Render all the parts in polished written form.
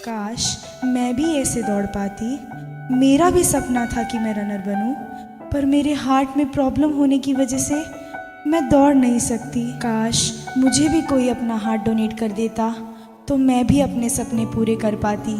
काश मैं भी ऐसे दौड़ पाती। मेरा भी सपना था कि मैं रनर बनूं, पर मेरे हार्ट में प्रॉब्लम होने की वजह से मैं दौड़ नहीं सकती। काश मुझे भी कोई अपना हार्ट डोनेट कर देता तो मैं भी अपने सपने पूरे कर पाती।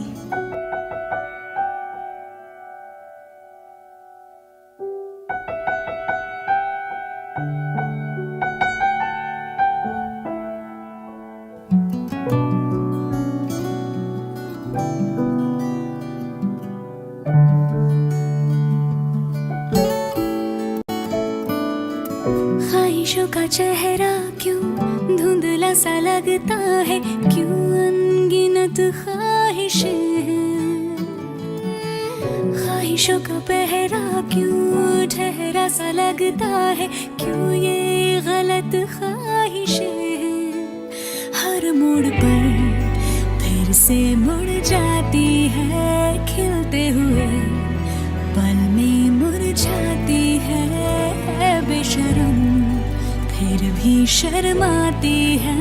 ख्वाहिशों का चेहरा क्यों धुंधला सा लगता है, क्यों अनगिनत ख्वाहिशें हैं। ख्वाहिशों का पहरा क्यों ठहरा सा लगता है, क्यों ये गलत ख्वाहिशें हैं। हर मोड़ पर फिर से मुड़ जाती है, खिलते हुए पल में मुरझाती है। बेशरम फिर भी शर्माती है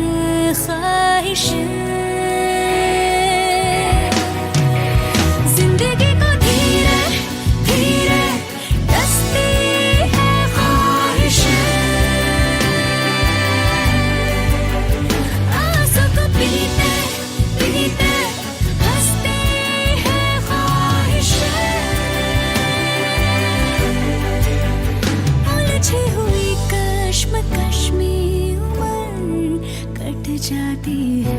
ख्वाहिशें। जिंदगी को धीरे धीरे डसती है ख्वाहिशें। आंसू को पीते पीते हंसती है ख्वाहिशें। उलझी हुई कश्मकश में उम्र कट जाती है।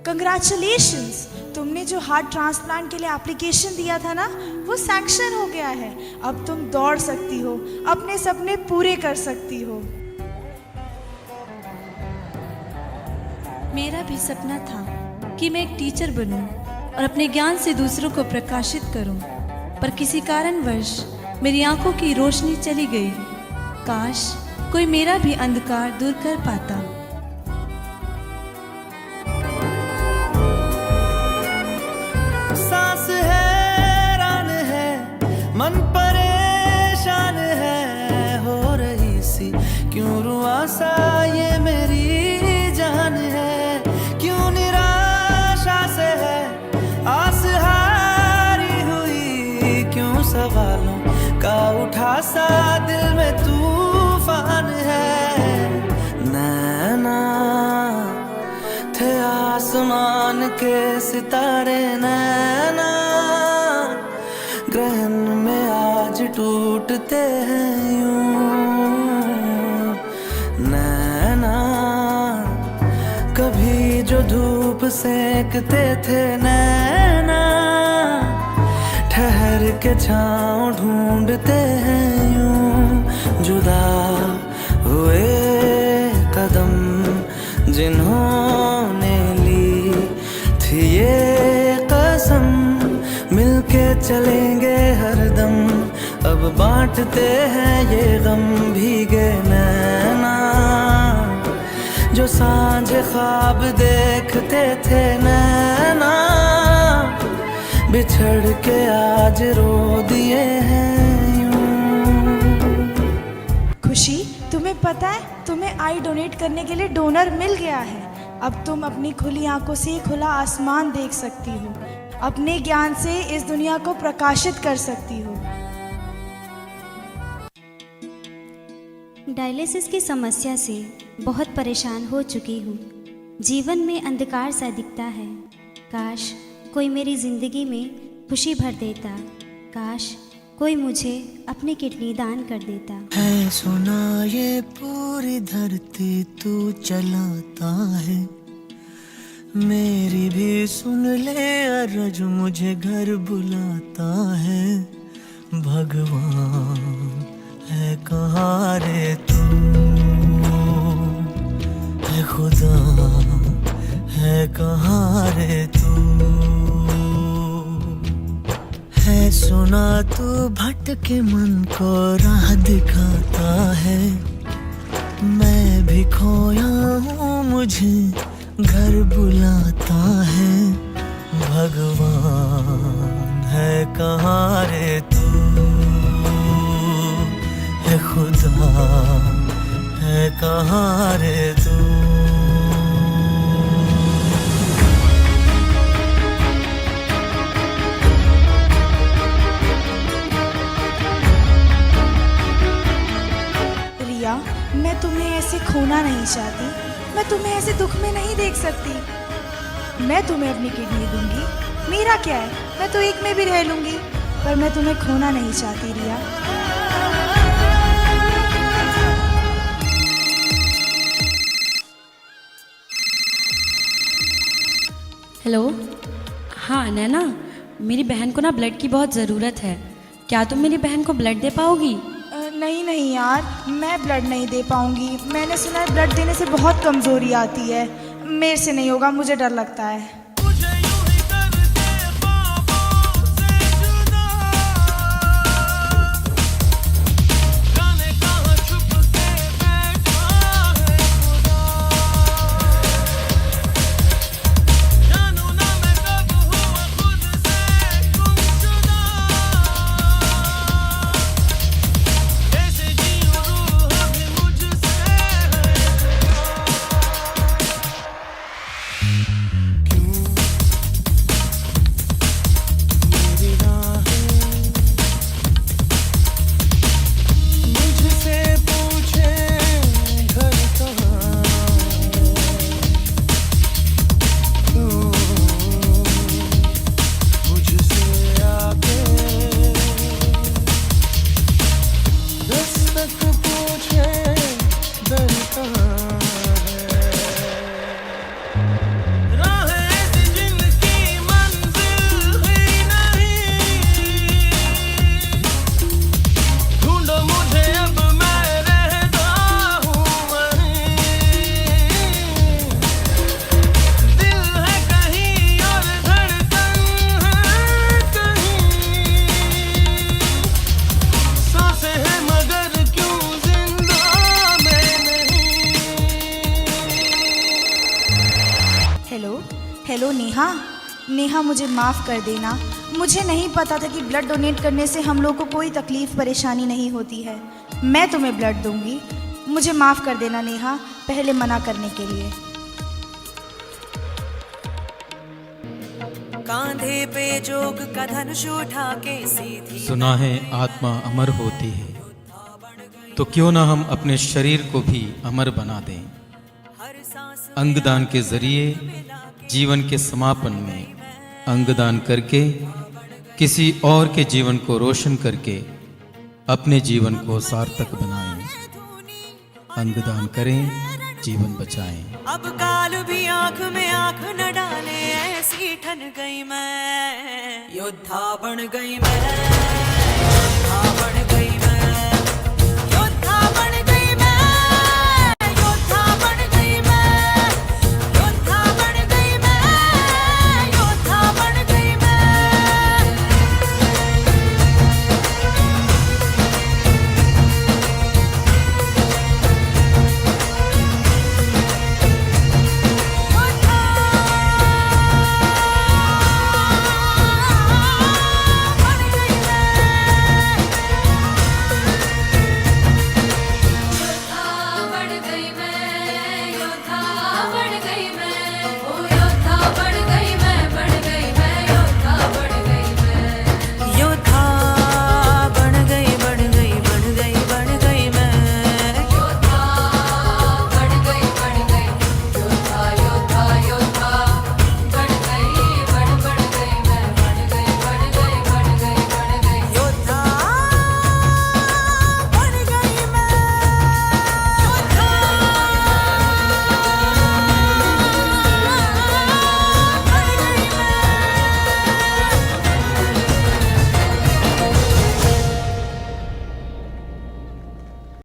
कंग्रेचुलेशंस, तुमने जो हार्ट ट्रांसप्लांट के लिए एप्लीकेशन दिया था ना, वो सैंक्शन हो गया है। अब तुम दौड़ सकती हो, अपने सपने पूरे कर सकती हो। मेरा भी सपना था कि मैं एक टीचर बनूं और अपने ज्ञान से दूसरों को प्रकाशित करूं, पर किसी कारणवश मेरी आंखों की रोशनी चली गई। काश कोई मेरा भी अंधकार दूर कर पाता। सांस हैरान है, मन परेशान है, हो रही सी क्यों रुआसा ये मेरी जान है। क्यों निराशा से है आस हारी हुई, क्यों सवालों का उठा सा दिल में तूफान है। नैना थे आसमान के सितारे, नैना ग्रहण में आज टूटते हैं यूं। नैना कभी जो धूप सेकते थे, नैना ठहर के छाँव ढूंढते हैं यूं। जुदा हुए कदम जिन्होंने ली थी ये कसम, मिलके चलेंगे हरदम। अब बांटते हैं ये गम। भीगे नैना जो सांझ ख्वाब देखते थे, नैना बिछड़ के आज रो दिए हैं यूं। खुशी, तुम्हें पता है तुम्हें आई डोनेट करने के लिए डोनर मिल गया है। अब तुम अपनी खुली आंखों से खुला आसमान देख सकती हो, अपने ज्ञान से इस दुनिया को प्रकाशित कर सकती हो। डायलिसिस की समस्या से बहुत परेशान हो चुकी हूँ। जीवन में अंधकार सा दिखता है। काश कोई मेरी ज़िंदगी में खुशी भर देता। काश कोई मुझे अपनी किडनी दान कर देता। है सुना ये पूरी धरती तू चलाता है, मेरी भी सुन ले अर्ज मुझे घर बुलाता है। भगवान है कहाँ रे तू, है खुदा है कहाँ रे तू। है सुना तू भटके मन को राह दिखाता है, मैं भी खोया हूँ मुझे घर बुलाता है। भगवान है कहाँ रे तू, है खुदा है कहाँ रे तू। रिया, मैं तुम्हें ऐसे खोना नहीं चाहती, मैं तुम्हें ऐसे दुख में नहीं देख सकती। मैं तुम्हें अपनी किडनी दूंगी, मेरा क्या है, मैं तो एक में भी रह लूंगी, पर मैं तुम्हें खोना नहीं चाहती रिया। हेलो। हाँ नैना, मेरी बहन को ना ब्लड की बहुत ज़रूरत है। क्या तुम मेरी बहन को ब्लड दे पाओगी? नहीं नहीं यार, मैं ब्लड नहीं दे पाऊंगी। मैंने सुना है ब्लड देने से बहुत कमज़ोरी आती है। मेरे से नहीं होगा, मुझे डर लगता है। हेलो नेहा, नेहा मुझे माफ़ कर देना। मुझे नहीं पता था कि ब्लड डोनेट करने से हम लोग को कोई तकलीफ़ परेशानी नहीं होती है। मैं तुम्हें ब्लड दूंगी, मुझे माफ़ कर देना नेहा, पहले मना करने के लिए। कांधे पे जोग का धनुष उठा के सीधी। सुना है आत्मा अमर होती है, तो क्यों ना हम अपने शरीर को भी अमर बना दें। अंगदान के जरिए जीवन के समापन में अंगदान करके किसी और के जीवन को रोशन करके अपने जीवन को सार्थक बनाएं। अंगदान करें, जीवन बचाएं। अब काल भी आंख में आंख न डाले, ऐसी ठन गई मैं, योद्धा बन गई मैं, योद्धा बन गई मैं।